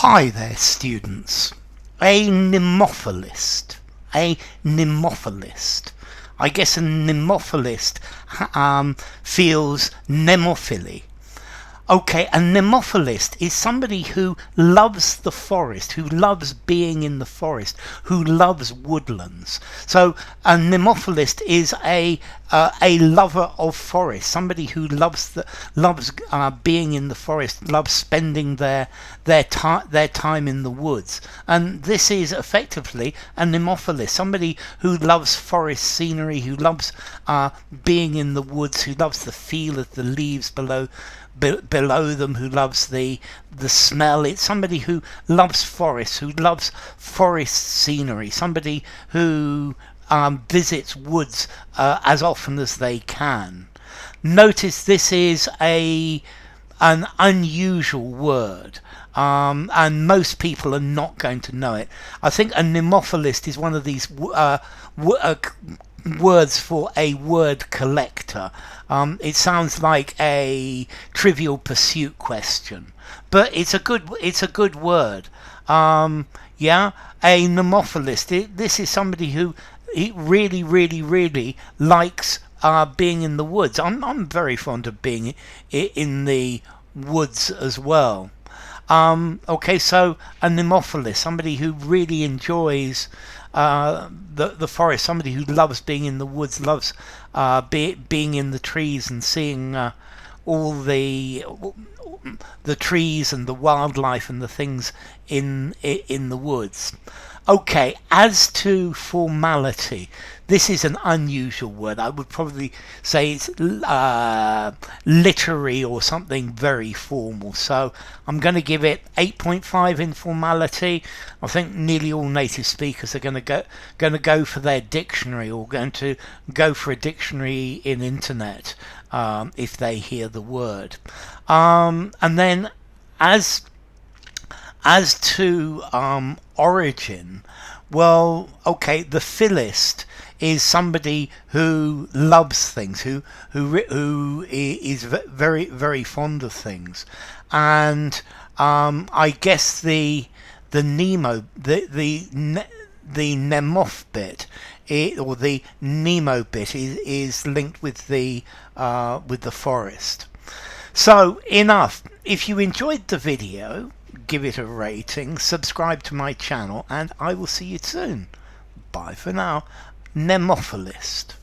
Hi there, students. A Nemophilist. A Nemophilist. I guess a Nemophilist feels Nemophily. Okay, a Nemophilist is somebody who loves the forest, who loves being in the forest, who loves woodlands. So a Nemophilist is a lover of forest, somebody who loves being in the forest, loves spending their time in the woods. And this is effectively a Nemophilist, somebody who loves forest scenery, who loves being in the woods, who loves the feel of the leaves below them, who loves the smell. It's somebody who loves forests, who loves forest scenery, somebody who visits woods as often as they can. Notice this is an unusual word, and most people are not going to know it. I think a Nemophilist is one of these words for a word collector. It sounds like a Trivial Pursuit question, but it's a good word. Yeah, a Nemophilist. This is somebody who really likes being in the woods. I'm very fond of being in the woods as well. Okay, so a Nemophilist, somebody who really enjoys the forest, somebody who loves being in the woods, loves being in the trees and seeing all the trees and the wildlife and the things in the woods. Okay, as to formality, this is an unusual word. I would probably say it's literary or something very formal. So I'm going to give it 8.5 in formality. I think nearly all native speakers are going to go for their dictionary, or going to go for a dictionary in internet if they hear the word. And then as to origin, well, okay, the philist is somebody who loves things, who is very fond of things, and I guess the Nemo the Nemoph bit, or the Nemo bit, is linked with the forest. So enough. If you enjoyed the video, give it a rating, subscribe to my channel, and I will see you soon. Bye for now. Nemophilist.